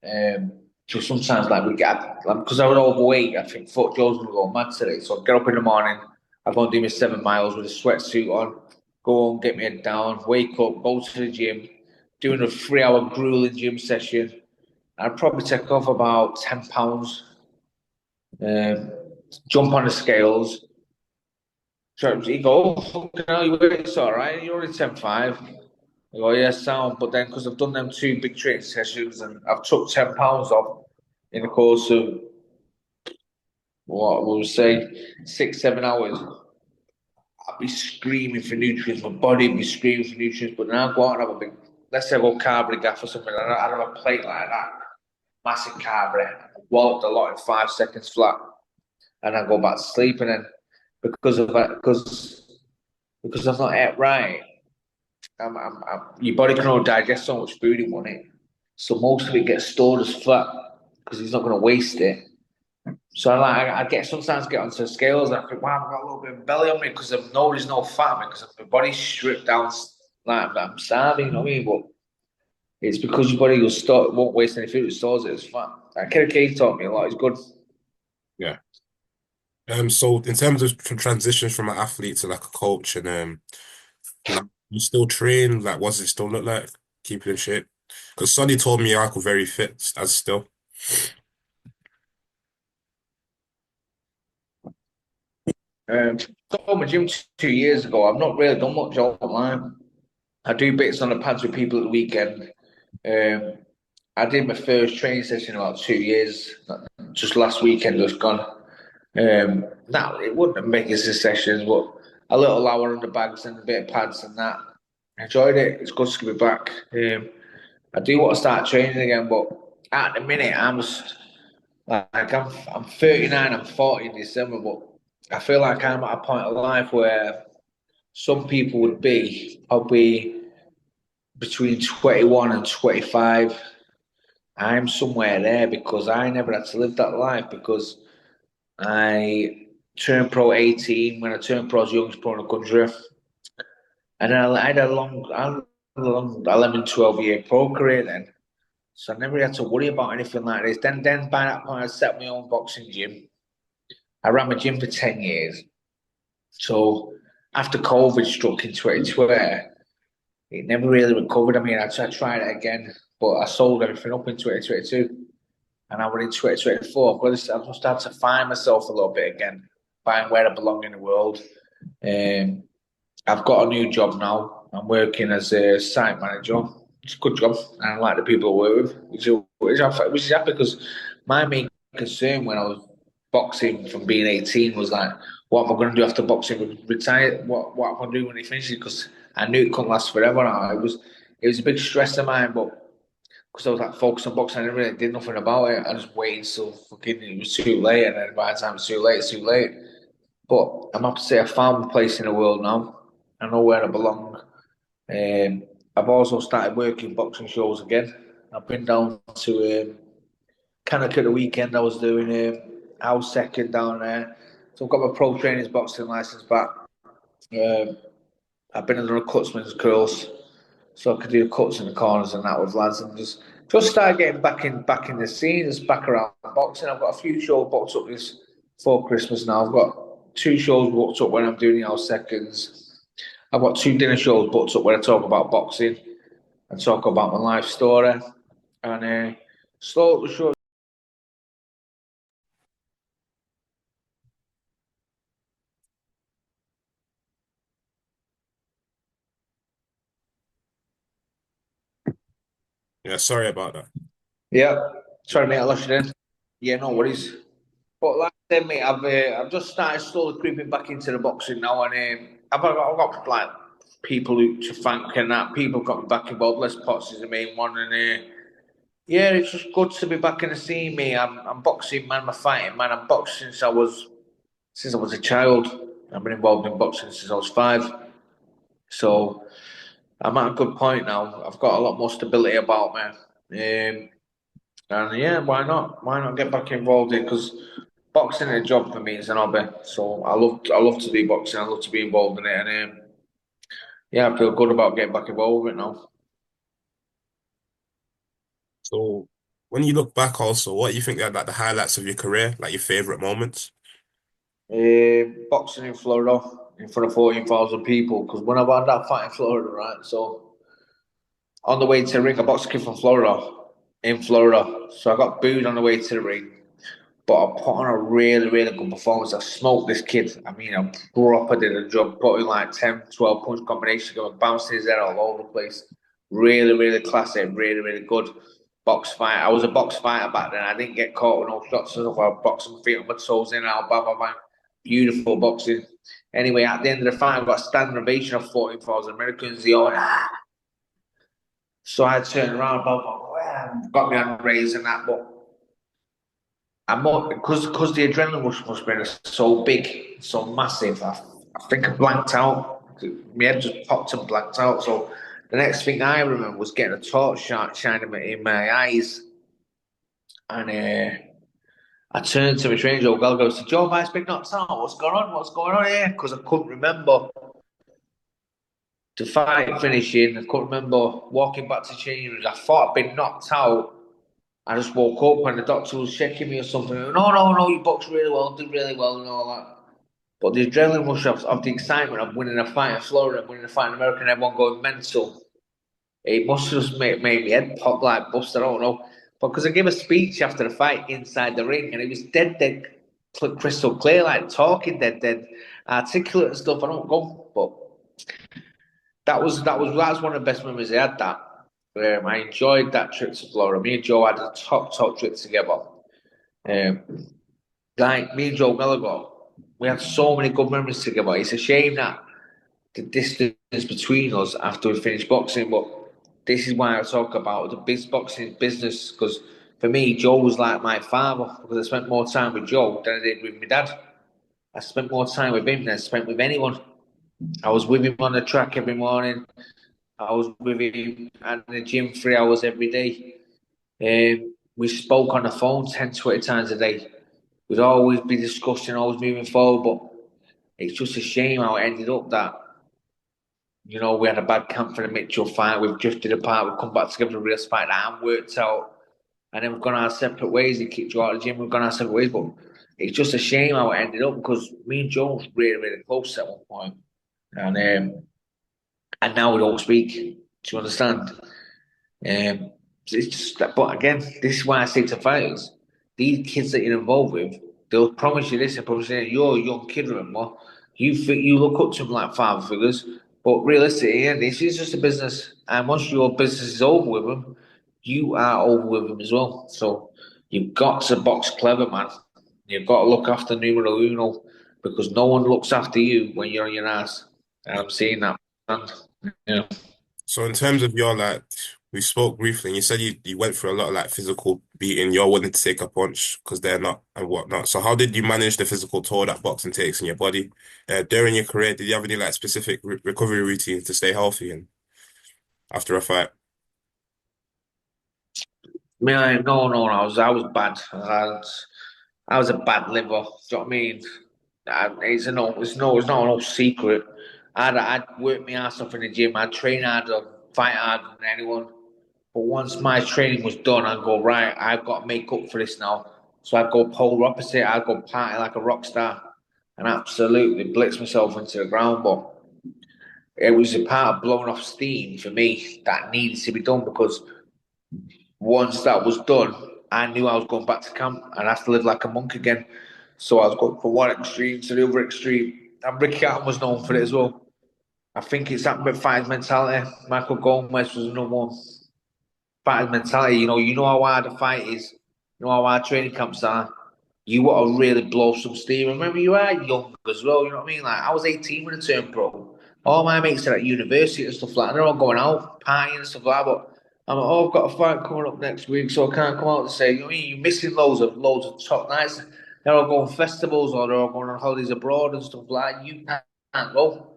Um, so sometimes like we get because I was overweight. I think Fort Joe's gonna go mad today. So I get up in the morning. I go and do my 7 miles with a sweatsuit on. Go home, get my head down, wake up, go to the gym, doing a 3 hour grueling gym session. I'd probably take off about 10 pounds. Um, jump on the scales. So he go, oh, fucking hell, it's all right. You're only 10.5. I go, yeah, sound. But then, because I've done them two big training sessions and I've took 10 pounds off in the course of what we'll say 6, 7 hours, I'd be screaming for nutrients. My body would be screaming for nutrients. But now I go out and have a big, let's say I go carb gaff or something, and I have a plate like that, massive carb, walloped a lot in 5 seconds flat, and I go back to sleep. And then because of that, because I've not ate right, your body can only digest so much food in one hit. So most of it gets stored as fat because he's not going to waste it. So I get sometimes get onto the scales and I think, wow, I've got a little bit of belly on me because I know there's no fat because my body's stripped down like I'm starving, you know what I mean? But it's because your body won't waste any food, it stores it as fat. Like Kerry Kane taught me a lot, it's good. Yeah. So in terms of transitions from an athlete to like a coach and now you still train, like what does it still look like? Keeping in shape? Because Sonny told me I was very fit as still. Got my gym 2 years ago. I've not really done much online. I do bits on the pads with people at the weekend. Um, I did my first training session in about 2 years, just last weekend, just gone. Now it wouldn't have made us a sessions, but a little hour on the bags and a bit of pads and that. I enjoyed it. It's good to be back. I do want to start training again, but at the minute I'm just I'm 39, I'm 40 in December, but I feel like I'm at a point of life where some people would be probably between 21 and 25. I'm somewhere there because I never had to live that life because I turned pro 18 when I turned pro as youngest pro in the country. And then I had a long 11, 12 year pro career then. So I never had to worry about anything like this. Then by that point, I set my own boxing gym. I ran my gym for 10 years. So after COVID struck in 2020, it never really recovered. I mean, I tried it again, but I sold everything up in 2022. And I went in 2024. I've just had to find myself a little bit again, find where I belong in the world. Um, I've got a new job now. I'm working as a site manager. It's a good job, and I like the people I work with, which is happy because my main concern when I was boxing from being 18 was like, what am I going to do after boxing? Retire? What am I going to do when it finishes? Because I knew it couldn't last forever. Now it was a big stress of mine, but because I was like focused on boxing, I never really did nothing about it. I just waited till fucking it was too late, and then by the time it's too late, it's too late. But I'm happy to say I found my place in the world now. I know where I belong. Um, I've also started working boxing shows again. I've been down to Cannock at the weekend. I was doing house second down there. So I've got my pro trainers boxing license back. Um, I've been under a cutsman's course, so I could do cuts in the corners and that with lads, and just start getting back in the scene, just back around boxing. I've got a few shows booked up this for Christmas now. I've got two shows booked up when I'm doing the house seconds. I've got two dinner shows booked up where I talk about boxing and talk about my life story. And slow short. Yeah, sorry about that. Yeah, sorry mate, I lost you then. Yeah, no worries. But like I said, mate, I've just started slowly creeping back into the boxing now, and I've got like people who to thank and that people got me back involved. Les Potts is the main one, and yeah, it's just good to be back in the scene, mate. I'm boxing man, I'm a fighting man. I'm boxing since I was a child. I've been involved in boxing since I was 5. So I'm at a good point now. I've got a lot more stability about me. And yeah, why not? Why not get back involved in? Because boxing is a job for me. It's an hobby. So I love to do boxing. I love to be involved in it. And yeah, I feel good about getting back involved with it now. So when you look back also, what do you think are like the highlights of your career, like your favorite moments? Boxing in Florida in front of 14,000 people. Because when I had that fight in Florida, right? So on the way to the ring, I boxed a kid from Florida in Florida. So I got booed on the way to the ring. But I put on a really, really good performance. I smoked this kid. I mean, I proper did a job, putting like 10, 12 punch combinations, going bouncing his head all over the place. Really, really classy, really, really good box fight. I was a box fighter back then. I didn't get caught with no shots and stuff. I boxed my feet on my toes in and out, bang, bang, bang. Beautiful boxing. Anyway, at the end of the fight, I got a standing ovation of 14,000 Americans. They all, ah. So I turned around, blah, blah, blah, got me on the raise and that, but I'm more because the adrenaline rush must have been so big, so massive. I think I blanked out. My head just popped and blanked out. So the next thing I remember was getting a torch shining in my eyes, and I turned to my trainer, Joe Gallagher, and said, "Joe, I've been knocked out. What's going on? What's going on here?" Because I couldn't remember the fight finishing. I couldn't remember walking back to change rooms. I thought I'd been knocked out. I just woke up and the doctor was checking me or something. No, no, no, you boxed really well, did really well, and all that. But the adrenaline rush of the excitement of winning a fight in Florida, and winning a fight in America, and everyone going mental, it must have just made my head pop like bust. I don't know. But because I gave a speech after the fight inside the ring, and it was dead, crystal clear, like talking dead, articulate and stuff. I don't go, but that's one of the best memories I had. That I enjoyed that trip to Florida. Me and Joe had a top trip together. Um, like me and Joe Gallagher, we had so many good memories together. It's a shame that the distance between us after we finished boxing, but this is why I talk about the big boxing business because for me, Joe was like my father because I spent more time with Joe than I did with my dad. I spent more time with him than I spent with anyone. I was with him on the track every morning. I was with him at the gym 3 hours every day. We spoke on the phone 10, 20 times a day. We'd always be discussing, always moving forward, but it's just a shame how it ended up that, we had a bad camp for the Mitchell fight. We've drifted apart. We've come back together for a real fight that hasn't worked out. And then we've gone our separate ways. He kicked you out of the gym. We've gone our separate ways. But it's just a shame how it ended up because me and Joe was really, really close at one point. And now we don't speak. Do you understand? It's just that, but again, this is why I say to fighters, these kids that you're involved with, they'll promise you this and promise you that. You're a young kid, remember? You think you look up to them like father figures, but realistically, yeah, this is just a business. And once your business is over with them, you are over with them as well. So you've got to box clever, man. You've got to look after numero uno because no one looks after you when you're on your ass. And I'm seeing that. And, yeah. So in terms of your like, we spoke briefly, and you said you went through a lot of like physical beating. You're willing to take a punch because they're not and whatnot. So how did you manage the physical toll that boxing takes in your body? During your career, did you have any like specific re recovery routines to stay healthy and after a fight? Man, no. I was bad. I was a bad liver. Do you know what I mean? It's a no. It's not no secret. I'd work my ass off in the gym. I'd train harder, fight harder than anyone. But once my training was done, I'd go right. I've got to make up for this now. So I'd go polar opposite. I'd go party like a rock star, and absolutely blitz myself into the ground. But it was a part of blowing off steam for me that needed to be done because once that was done, I knew I was going back to camp and I had to live like a monk again. So I was going from one extreme to the other extreme. And Ricky Hatton was known for it as well. I think it's that bit fighter's mentality. Michael Gomez was another one. Fighter's mentality. You know how hard the fight is. You know how hard training camps are. You want to really blow some steam. Remember, you are young as well. You know what I mean? Like I was 18 when I turned pro. All my mates are at university and stuff like that. They're all going out partying and stuff like that. But I'm like, oh, I've got a fight coming up next week, so I can't come out and say, you know what I mean? You're missing loads of top nights. They're all going festivals or they're all going on holidays abroad and stuff like that. You can't go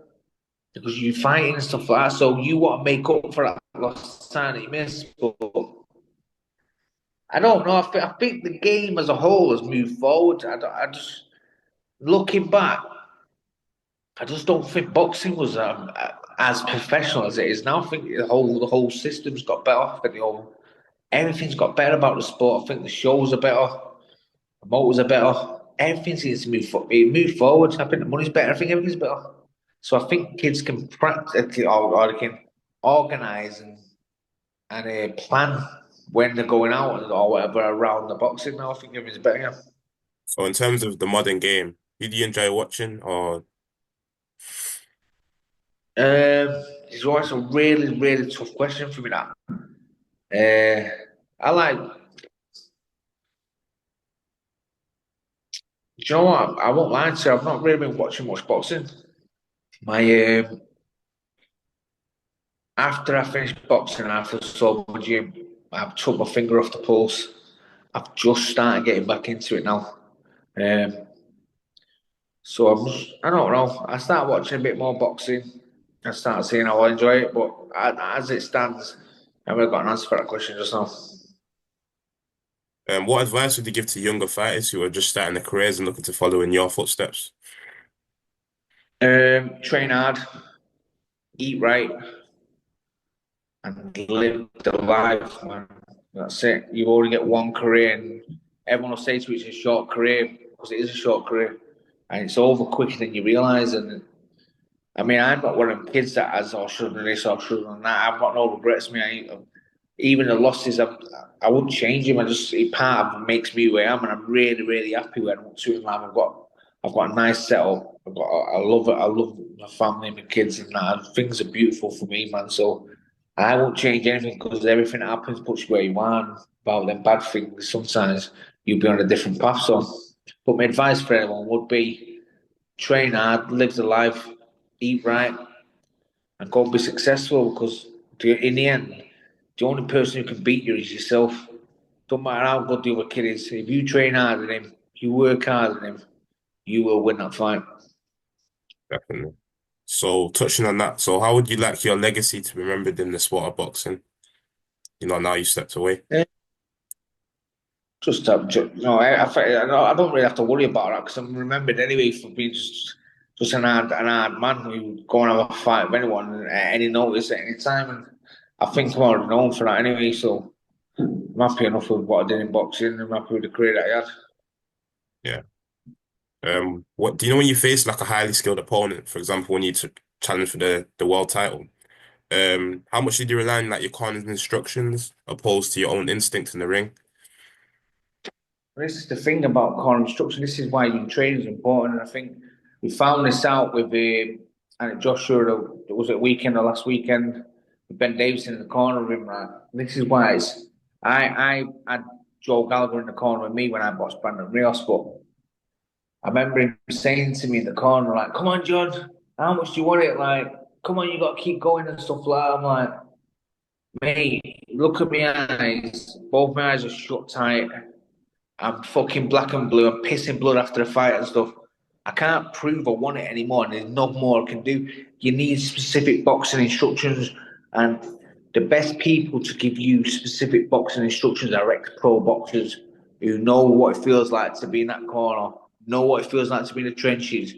because you're fighting and stuff like that. So you want to make up for that lost time that you missed. But I don't know. I think the game as a whole has moved forward. I just looking back, I just don't think boxing was as professional as it is now. I think the whole system's got better. I think everything's got better about the sport. I think the shows are better, the motors are better. Everything seems to move forward. I think the money's better. I think everything's better. So I think kids can practice or they can organise and plan when they're going out or whatever around the boxing. Now I think everything's better. Yeah. So in terms of the modern game, who do you enjoy watching? Or It's always a really, really tough question for me. That I like. Do you know what? I won't lie to you. I've not really been watching much boxing. My After I finished boxing, after the gym, I've took my finger off the pulse. I've just started getting back into it now. Um, so I don't know. I start watching a bit more boxing. I start seeing how I enjoy it, but as it stands, I haven't got an answer for that question just now. what advice would you give to younger fighters who are just starting their careers and looking to follow in your footsteps? Train hard, eat right, and live the life, man. That's it. You only get one career, and everyone will say to you it's a short career because it is a short career, and it's over quicker than you realise. And I mean, I'm not one of them kids that has or should have this or should have done that. I've got no regrets. Even the losses, I wouldn't change him. I just it part of makes me who I am, and I'm really, really happy where I'm up to in life. I've got a nice setup. I love it. I love my family, my kids, and that. And things are beautiful for me, man. So I won't change anything because everything that happens puts you where you are. And about them bad things, sometimes you'll be on a different path. So, but my advice for anyone would be train hard, live the life, eat right, and go and be successful. Because in the end, the only person who can beat you is yourself. Don't matter how good the other kid is. If you train harder than him, you work harder than him, you will win that fight. Definitely. So touching on that, so how would you like your legacy to be remembered in the sport of boxing? Now you stepped away. Yeah. I don't really have to worry about that because I'm remembered anyway for being just an hard man who would go and have a fight with anyone at any notice at any time. And I think I'm already known for that anyway. So I'm happy enough with what I did in boxing. I'm happy with the career that I had. Yeah. What do you know when you face like a highly skilled opponent, for example, when you took challenge for the world title? How much did you rely on like your corner's instructions opposed to your own instinct in the ring? This is the thing about core instruction. This is why you training is important. And I think we found this out with and Joshua. Was it weekend or last weekend? With Ben Davison in the corner with him. Right. This is why I had Joe Gallagher in the corner with me when I boxed Brandon Rios. But I remember him saying to me in the corner, like, "Come on, John, how much do you want it? Like, come on, you got to keep going and stuff like that." I'm like, "Mate, look at my eyes. Both my eyes are shut tight. I'm fucking black and blue. I'm pissing blood after a fight and stuff. I can't prove I want it anymore, and there's no more I can do. You need specific boxing instructions, and the best people to give you specific boxing instructions are ex-pro boxers who know what it feels like to be in that corner, know what it feels like to be in the trenches.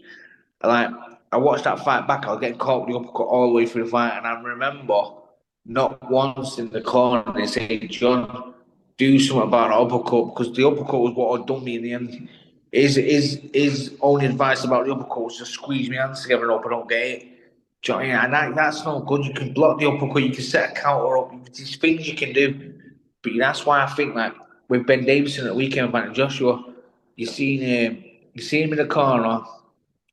Like I watched that fight back, I was getting caught with the uppercut all the way through the fight, and I remember not once in the corner they say, John, do something about an uppercut because the uppercut was what had done me in the end. His only advice about the uppercut was to squeeze my hands together and hope I don't get it. Do you know what I mean? And that's not good. You can block the uppercut, you can set a counter up. There's things you can do. But that's why I think like with Ben Davison at the weekend back to Joshua, you seen him in the corner.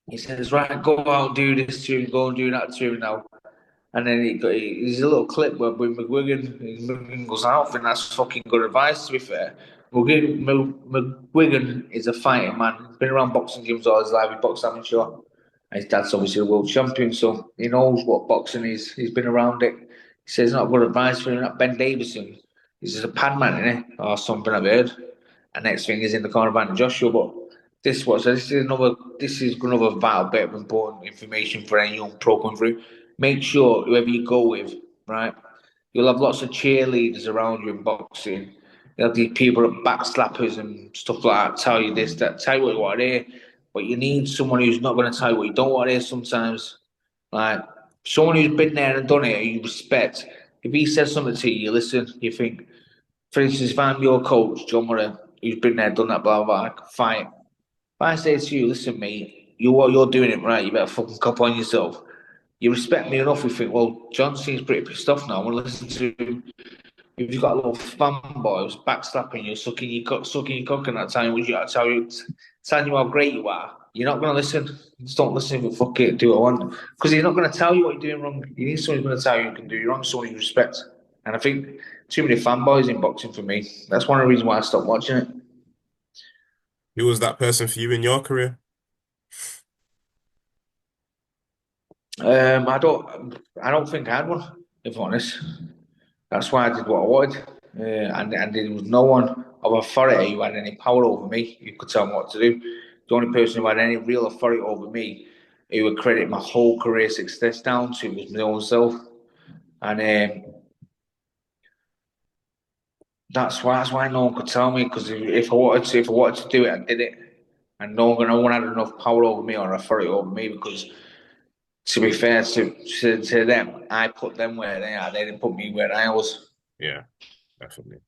He says, "Right, go out and do this to him, go and do that to him now." And then there's a little clip where with McGuigan goes out, and that's fucking good advice. To be fair, McGuigan is a fighting man. He's been around boxing gyms all his life. He boxed amateur. And his dad's obviously a world champion, so he knows what boxing is. He's been around it. He says not good advice for him. That Ben Davison, he's just a pad man, isn't he? Or something I've heard. And next thing is in the corner of Anthony Joshua. But this is another vital bit of important information for any young pro coming through. Make sure whoever you go with, right? You'll have lots of cheerleaders around you in boxing. You'll have these people that backslappers and stuff like that tell you this, that tell you what you want to hear. But you need someone who's not going to tell you what you don't want to hear sometimes. Like someone who's been there and done it, you respect. If he says something to you, you listen, you think, for instance, if I'm your coach, John Murray, who's been there, done that, blah, blah, blah, fight. If I say to you, listen, mate, you're doing it right, you better fucking cop on yourself. You respect me enough, you think, well, John seems pretty pissed off now. I want to listen to him. If you've got a little fanboy who's backslapping you, sucking your cock, and that time, would you telling you how great you are? You're not going to listen. Just don't listen, but fuck it, do what I want. Because he's not going to tell you what you're doing wrong. You need someone who's going to tell you you can do wrong, someone you respect. And I think too many fanboys in boxing for me. That's one of the reasons why I stopped watching it. Who was that person for you in your career? I don't think I had one, if I'm honest. That's why I did what I wanted. And there was no one of authority who had any power over me who could tell me what to do. The only person who had any real authority over me, who would credit my whole career success down to, was my own self. And that's why no one could tell me, because if I wanted to do it, I did it. And no one had enough power over me or authority over me, because to be fair to them, I put them where they are. They didn't put me where I was. Yeah, definitely.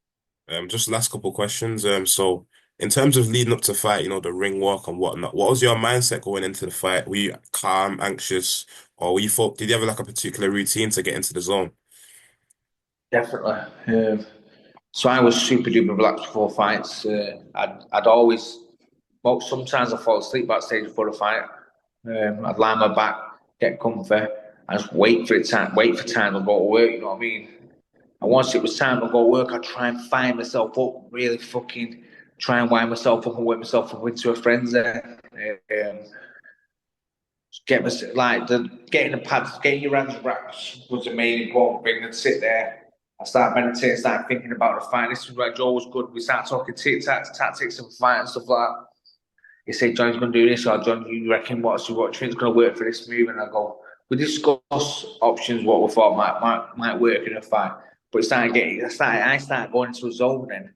Just last couple questions. So in terms of leading up to fight, the ring walk and whatnot, what was your mindset going into the fight? Were you calm, anxious, or did you have like a particular routine to get into the zone? Definitely. So I was super duper relaxed before fights. I'd always, well, sometimes I fall asleep backstage before the fight. I'd lie on my back, get comfy, and just wait for time to go to work. You know what I mean? And once it was time to go to work, I'd try and find myself up, really fucking try and wind myself up and work myself up into a frenzy. Get my, like the getting the pads, getting your hands wrapped was the main important thing. I'd sit there. I start meditating, start thinking about the fight. This is where Joe was good. We start talking tactics and fight and stuff like that. He said, John's going to do this, or John, you reckon what you think's going to work for this move? And I go, we discuss options, what we thought might work in a fight. But I started going into a zone then,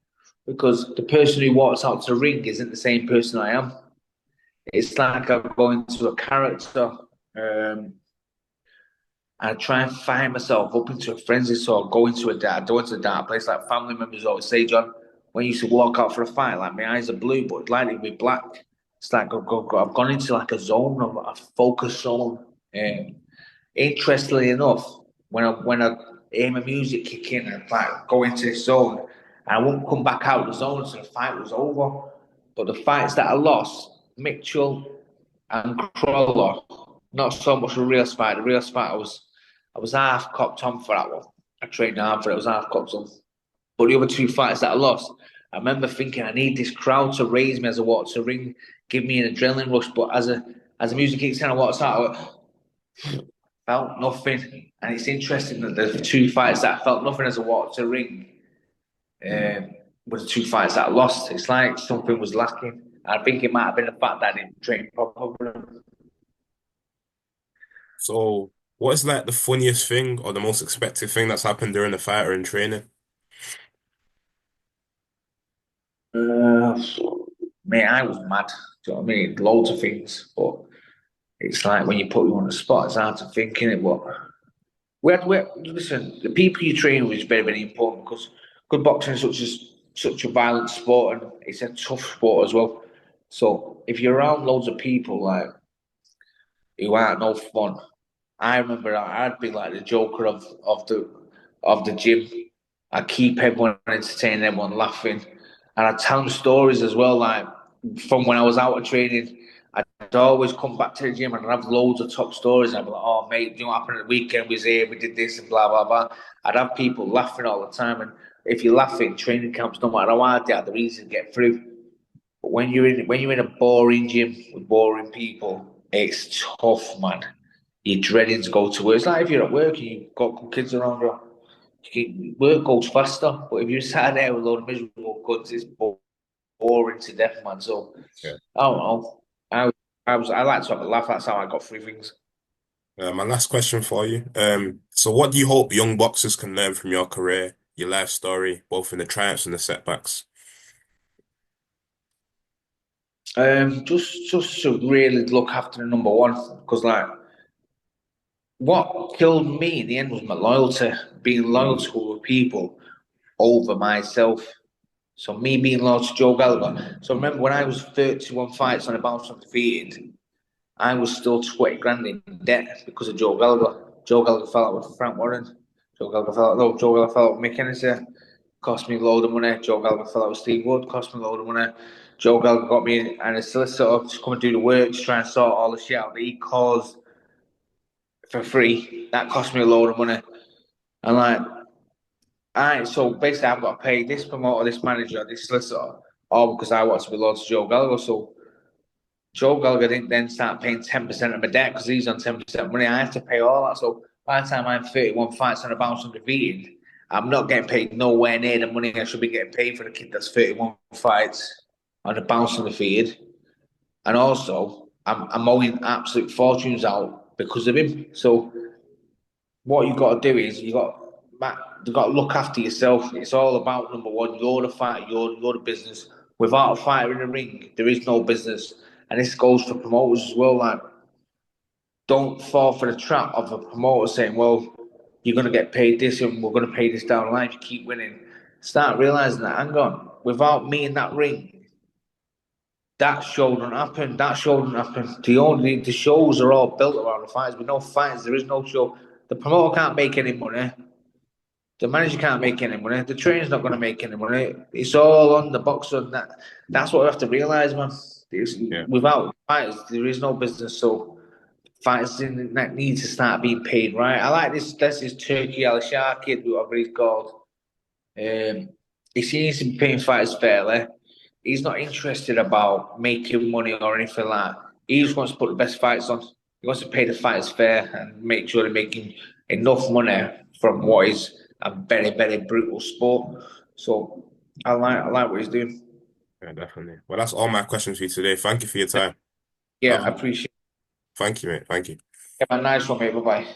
because the person who walks out to the ring isn't the same person I am. It's like I go into a character. Um, I try and find myself up into a frenzy, so I go into a dark place. Like family members always say, John, when you used to walk out for a fight, like my eyes are blue, but like they be black. It's like I've gone into like a zone, a focus zone. Um, Interestingly enough, when I hear my music kick in and like go into this zone, I won't come back out of the zone until the fight was over. But the fights that I lost, Mitchell and Crawler, not so much the real fight. The real fight I was half cocked on for that one. I trained hard for it. I was half cocked on. But the other two fights that I lost, I remember thinking I need this crowd to raise me as I walked to the ring, give me an adrenaline rush. But as the music kicks in, I walked out. I felt nothing. And it's interesting that the two fights that I felt nothing as I walked to the ring were the two fights that I lost. It's like something was lacking. I think it might have been the fact that I didn't train properly. So what is like the funniest thing or the most expected thing that's happened during the fight or in training? Uh, Mate, I was mad. Do you know what I mean? Loads of things, but it's like when you put you on the spot, it's hard to think in it. But listen, the people you train with is very, very important, because good boxing is such a violent sport, and it's a tough sport as well. So if you're around loads of people like who aren't no fun, I remember I'd be like the joker of the gym. I keep everyone entertained, everyone laughing, and I tell them stories as well. Like from when I was out of training, I'd always come back to the gym and I'd have loads of top stories. I'd be like, "Oh, mate, you know what happened at the weekend? We was here, we did this, and blah blah blah." I'd have people laughing all the time, and if you're laughing, training camps, no matter how hard they are, they're easy to get through. But when you're in a boring gym with boring people, it's tough, man. You're dreading to go to work. It's like if you're at work and you've got kids around you, work goes faster. But if you're sat there with a load of miserable kids, it's boring to death, man. So Yeah. I don't know. I like to have a laugh. That's how I got through things. My last question for you. So what do you hope young boxers can learn from your career, your life story, both in the triumphs and the setbacks? Just to really look after the number one, because like what killed me in the end was my loyalty, being loyal to other people over myself. So me being loyal to Joe Gallagher. So remember when I was 31 fights on a bounce undefeated, I was still 20 grand in debt because of Joe Gallagher. Joe Gallagher fell out with Frank Warren. Joe Gallagher fell out with Mick Hennessy. Cost me a load of money. Joe Gallagher fell out with Steve Wood. Cost me a load of money. Joe Gallagher got me and a solicitor to come and do the work to try and sort all the shit out that he caused for free. That cost me a load of money. And like, so basically I've got to pay this promoter, this manager, this solicitor, all because I want to be loyal to Joe Gallagher. So Joe Gallagher didn't then start paying 10% of my debt because he's on 10% money. I have to pay all that. So by the time I'm 31 fights on a bounce undefeated, I'm not getting paid nowhere near the money I should be getting paid for the kid that's 31 fights on a bounce undefeated. And also, I'm owing absolute fortunes out because of him. So what you've got to do is you've got to look after yourself. It's all about number one. You're the fighter. You're the business. Without a fighter in the ring, there is no business. And this goes for promoters as well. Like, don't fall for the trap of a promoter saying, "Well, you're going to get paid this, and we're going to pay this down the line if you keep winning." Start realizing that, hang on, without me in that ring, that show don't happen. That show don't happen. The shows are all built around the fighters. With no fighters, there is no show. The promoter can't make any money. The manager can't make any money. The trainer's not going to make any money. It's all on the boxer. That's what we have to realize, man. Yeah, Without fighters, there is no business. So fighters that need to start being paid right. I like this. This is Turkey Alashar kid, whatever he's called. Um, he seems to be paying fighters fairly. He's not interested about making money or anything like that. He just wants to put the best fights on. He wants to pay the fighters fair and make sure they're making enough money from what is a very, very brutal sport. So I like what he's doing. yeah, definitely. Well, that's all my questions for you today. Thank you for your time. Yeah, Have I a, appreciate thank you, mate. Thank you. it. Have a nice one, mate. Bye bye.